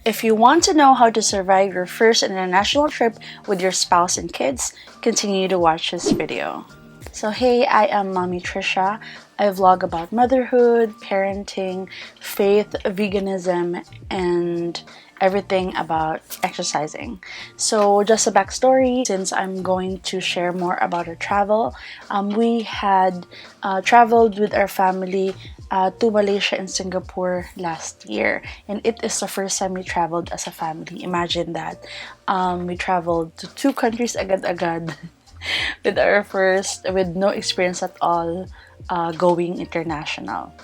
If you want to know how to survive your first international trip with your spouse and kids, continue to watch this video. So hey, I am Mommy Trisha. I vlog about motherhood, parenting, faith, veganism, and everything about exercising. So just a backstory, since I'm going to share more about our travel, we had traveled with our family to Malaysia and Singapore last year, and it is the first time we traveled as a family. Imagine that. We traveled to two countries agad-agad with no experience at all going international.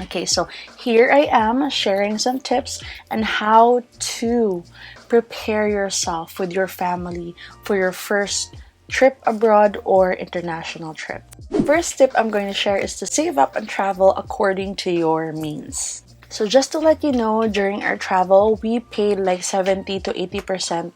Okay, so here I am sharing some tips on how to prepare yourself with your family for your first trip abroad or international trip. First tip I'm going to share is to save up and travel according to your means. So just to let you know, during our travel, we paid like 70 to 80%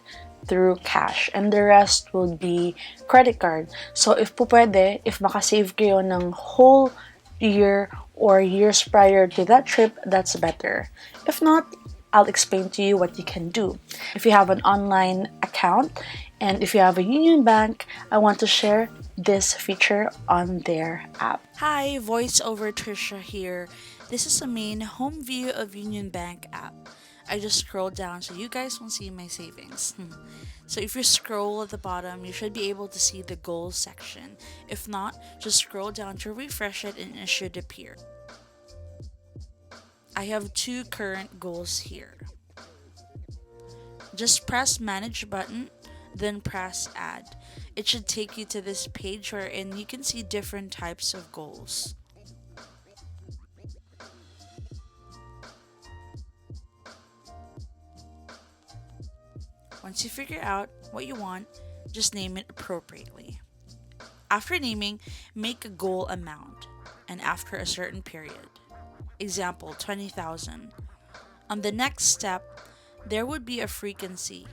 through cash, and the rest will be credit card. So if pwede, if makasave kayo ng whole year or years prior to that trip, that's better. If not, I'll explain to you what you can do. If you have an online account and if you have a Union Bank, I want to share this feature on their app. Hi, voiceover Trisha here. This is the main home view of Union Bank app. I just scrolled down so you guys will see my savings. So if you scroll at the bottom, you should be able to see the goals section. If not, just scroll down to refresh it and it should appear. I have two current goals here. Just press manage button, then press add. It should take you to this page wherein you can see different types of goals. Once you figure out what you want, just name it appropriately. After naming, make a goal amount, and after a certain period. Example, 20,000. On the next step, there would be a frequency.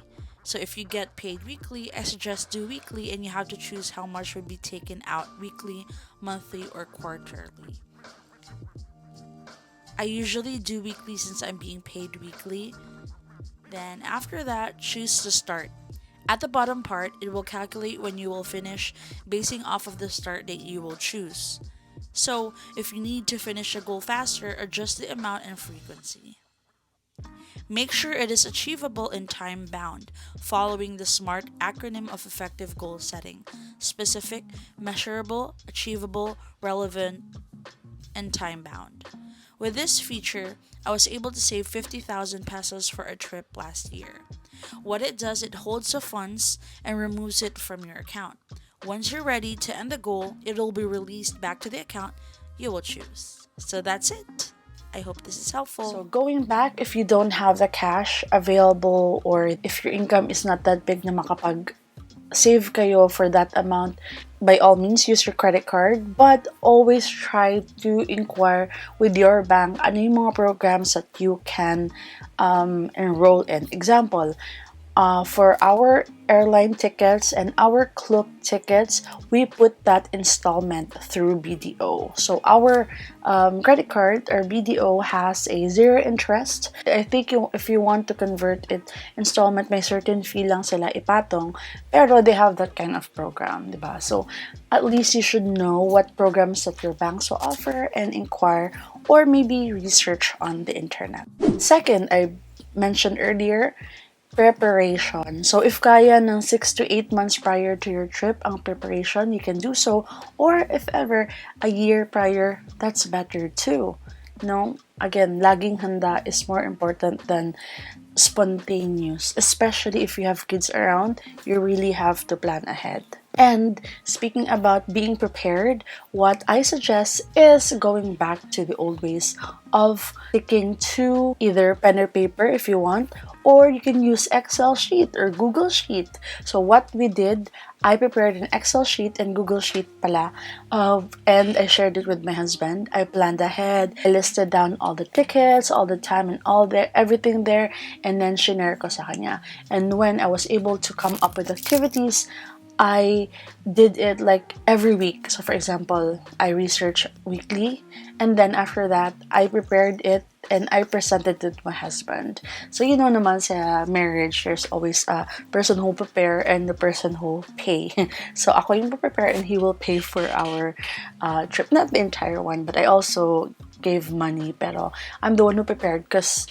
So if you get paid weekly, I suggest do weekly, and you have to choose how much would be taken out weekly, monthly, or quarterly. I usually do weekly since I'm being paid weekly. Then after that, choose to start. At the bottom part, it will calculate when you will finish basing off of the start date you will choose. So if you need to finish a goal faster, adjust the amount and frequency. Make sure it is achievable and time bound, following the SMART acronym of effective goal setting: specific, measurable, achievable, relevant, and time bound. With this feature, I was able to save 50,000 pesos for a trip last year. What it does, it holds the funds and removes it from your account. Once you're ready to end the goal, it will be released back to the account you will choose. So that's it. I hope this is helpful. So going back, if you don't have the cash available or if your income is not that big na makapag-save kayo for that amount, by all means, use your credit card, but always try to inquire with your bank ano yung mga programs that you can enroll in. Example, for our airline tickets and our Klook tickets, we put that installment through BDO. So our credit card or BDO has a 0 interest. I think if you want to convert it installment, may certain fee lang sila ipatong, pero they have that kind of program, diba? So at least you should know what programs that your banks will offer and inquire or maybe research on the internet. Second, I mentioned earlier, preparation. So if kaya ng 6 to 8 months prior to your trip ang preparation, you can do so. Or if ever a year prior, that's better too. No, again, laging handa is more important than spontaneous. Especially if you have kids around, you really have to plan ahead. And speaking about being prepared, what I suggest is going back to the old ways of sticking to either pen or paper if you want, or you can use Excel sheet or Google sheet. So what we did, I prepared an Excel sheet and Google sheet pala, and I shared it with my husband. I planned ahead, I listed down all the tickets, all the time, and everything there, and then shinare ko sa kanya. And when I was able to come up with activities, I did it like every week. So for example, I researched weekly, and then after that, I prepared it and I presented it to my husband. So you know naman sa marriage, there's always a person who prepare and the person who pay. So ako yung prepare and he will pay for our trip. Not the entire one, but I also gave money. Pero I'm the one who prepared because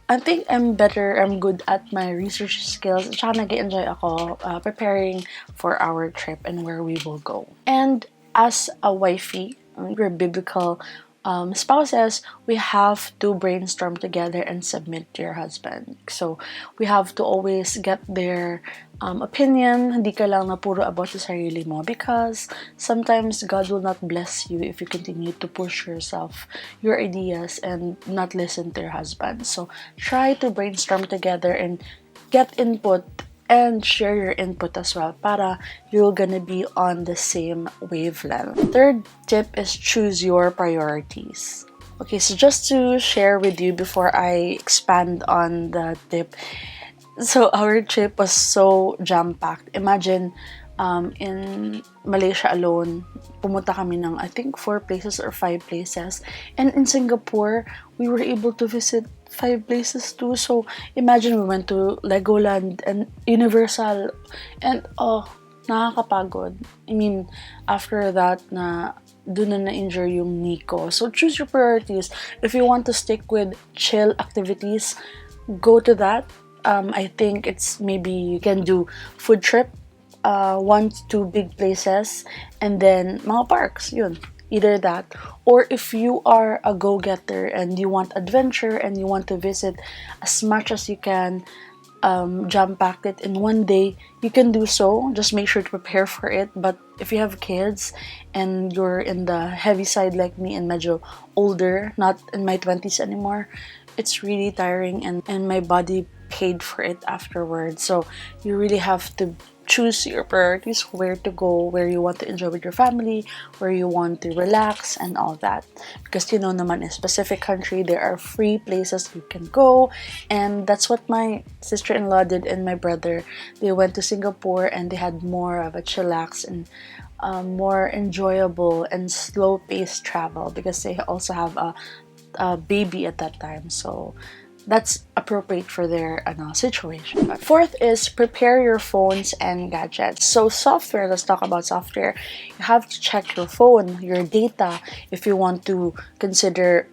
I think I'm good at my research skills. Tsaka nag-enjoy ako preparing for our trip and where we will go. And as a wifey, we're biblical spouses, we have to brainstorm together and submit to your husband. So, we have to always get their opinion. Hindi ka lang na puro about sa sarili mo because sometimes God will not bless you if you continue to push yourself, your ideas, and not listen to your husband. So, try to brainstorm together and get input and share your input as well para you're gonna be on the same wavelength. Third tip is choose your priorities. Okay, so just to share with you before I expand on the tip, so our trip was so jam-packed. Imagine, in Malaysia alone, pumunta kami ng I think 4 places or 5 places. And in Singapore, we were able to visit 5 places too. So imagine we went to Legoland and Universal and nakakapagod. I mean, after that na doon na-injure yung knee ko. So choose your priorities. If you want to stick with chill activities, go to that. I think it's maybe you can do food trip, 1 to 2 big places, and then mga parks, yun. Either that, or if you are a go-getter and you want adventure and you want to visit as much as you can, jam-pack it in one day, you can do so. Just make sure to prepare for it. But if you have kids and you're in the heavy side like me and medyo older, not in my 20s anymore, it's really tiring and my body paid for it afterwards. So you really have to choose your priorities, where to go, where you want to enjoy with your family, where you want to relax and all that. Because you know naman in a specific country, there are free places you can go. And that's what my sister-in-law did and my brother. They went to Singapore and they had more of a chillax and more enjoyable and slow-paced travel because they also have a baby at that time. So that's appropriate for their situation. Fourth is prepare your phones and gadgets. So software, let's talk about software. You have to check your phone, your data, if you want to consider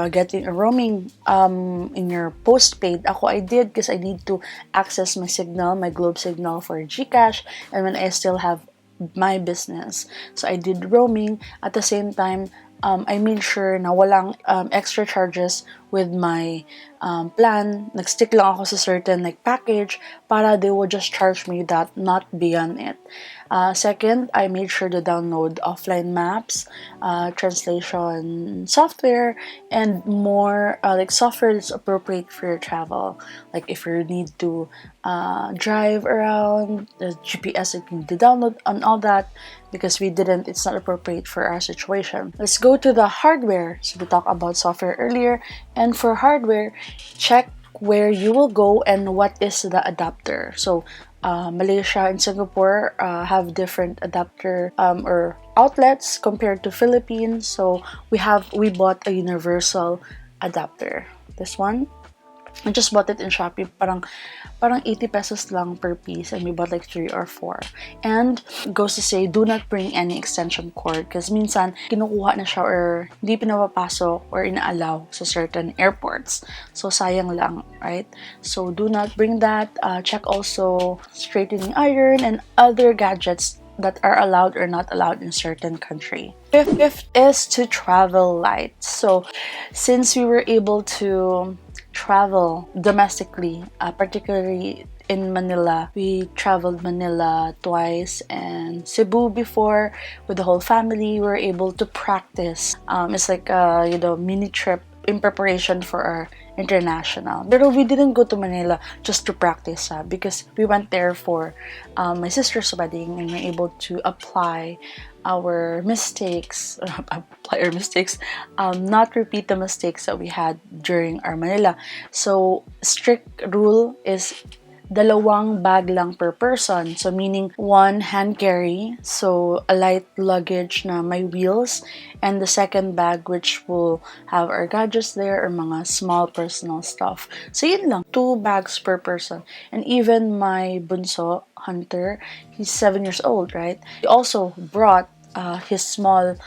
getting a roaming in your postpaid. Ako, I did because I need to access my signal, my Globe signal for GCash, and when I still have my business. So I did roaming. At the same time, I made sure na walang extra charges with my plan. Nag-stick lang ako sa certain package para they will just charge me that, not beyond it. Second, I made sure to download offline maps, translation software, and more software that's appropriate for your travel. Like if you need to drive around, the GPS you need to download and all that, because it's not appropriate for our situation. Let's go to the hardware. So we talked about software earlier, and for hardware, check where you will go and what is the adapter. So Malaysia and Singapore have different adapter or outlets compared to Philippines. So we bought a universal adapter. This one, I just bought it in Shopee. Parang 80 pesos lang per piece, and we bought 3 or 4. And goes to say, do not bring any extension cord because minsan kinukuha na siya or hindi pinapapasok or inaalaw sa certain airports. So sayang lang, right? So do not bring that. Check also straightening iron and other gadgets that are allowed or not allowed in certain country. Fifth is to travel light. So since we were able to travel domestically, particularly in Manila. We traveled Manila twice and Cebu before with the whole family. We were able to practice. It's like a mini trip in preparation for our international. But we didn't go to Manila just to practice because we went there for my sister's wedding and we were able to apply our mistakes, not repeat the mistakes that we had during our Manila. So strict rule is dalawang bag lang per person. So, meaning one hand carry, so a light luggage na may wheels, and the second bag which will have our gadgets there or mga small personal stuff. So, yun lang. 2 bags per person. And even my bunso, Hunter, he's 7 years old, right? He also brought his small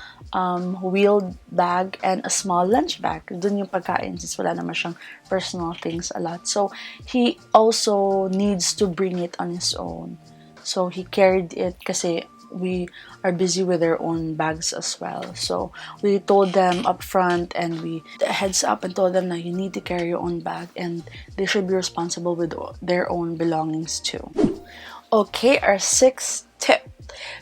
wheeled bag and a small lunch bag. Dun yung pagkain since wala naman siyang personal things a lot. So, he also needs to bring it on his own. So, he carried it kasi we are busy with their own bags as well. So, we told them up front and we heads up and told them that you need to carry your own bag and they should be responsible with their own belongings too. Okay, our sixth tip.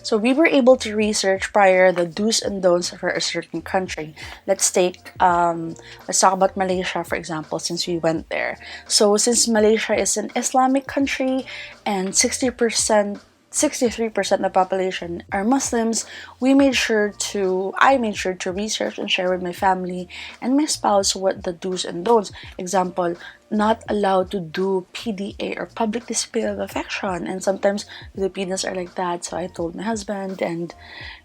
So we were able to research prior the do's and don'ts for a certain country. Let's talk about Malaysia, for example, since we went there. So since Malaysia is an Islamic country and 63% of the population are Muslims, I made sure to research and share with my family and my spouse what the do's and don'ts. Example, not allowed to do PDA or public display of affection, and sometimes Filipinos are like that. So I told my husband, and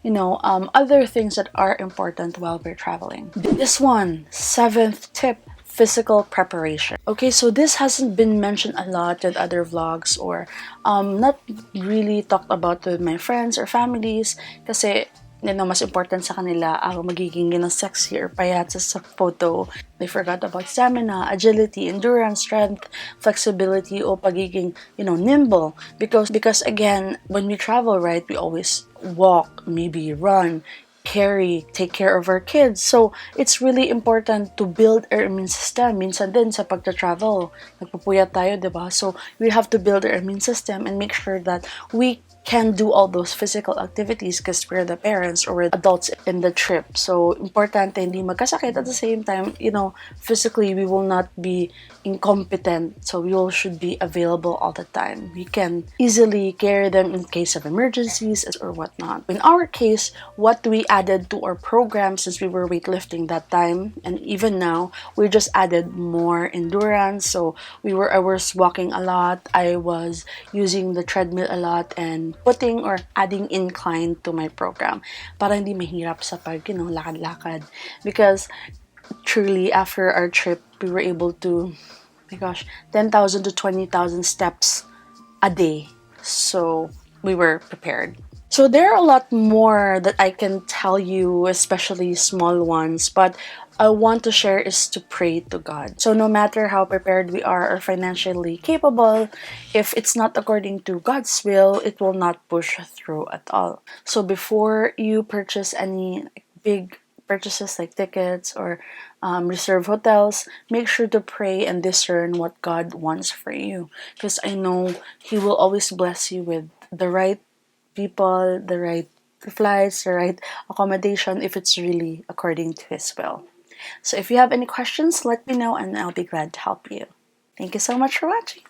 other things that are important while we're traveling. This one, seventh tip: physical preparation. Okay, so this hasn't been mentioned a lot in other vlogs or not really talked about with my friends or families kasi mas important sa kanila ang magiging sexy or payat sa photo. They forgot about stamina, agility, endurance, strength, flexibility, o pagiging, nimble. Because again, when we travel, right, we always walk, maybe run, carry, take care of our kids. So, it's really important to build our immune system. Minsan din sa pagta-travel, nagpupuyat tayo, diba? So, we have to build our immune system and make sure that we can do all those physical activities because we're the parents or we're adults in the trip. So, importante hindi magkasakit. At the same time, physically, we will not be incompetent. So, we all should be available all the time. We can easily carry them in case of emergencies or whatnot. In our case, what we added to our program since we were weightlifting that time, and even now, we just added more endurance. So, I was walking a lot. I was using the treadmill a lot and putting or adding incline to my program para hindi mahirap sa lakad-lakad. Because truly, after our trip, we were able to, my gosh, 10,000 to 20,000 steps a day. So, we were prepared. So there are a lot more that I can tell you, especially small ones, but I want to share is to pray to God. So no matter how prepared we are or financially capable, if it's not according to God's will, it will not push through at all. So before you purchase any big purchases like tickets or reserve hotels, make sure to pray and discern what God wants for you. Because I know He will always bless you with the right people, the right flights, the right accommodation if it's really according to His will. So if you have any questions, let me know and I'll be glad to help you. Thank you so much for watching.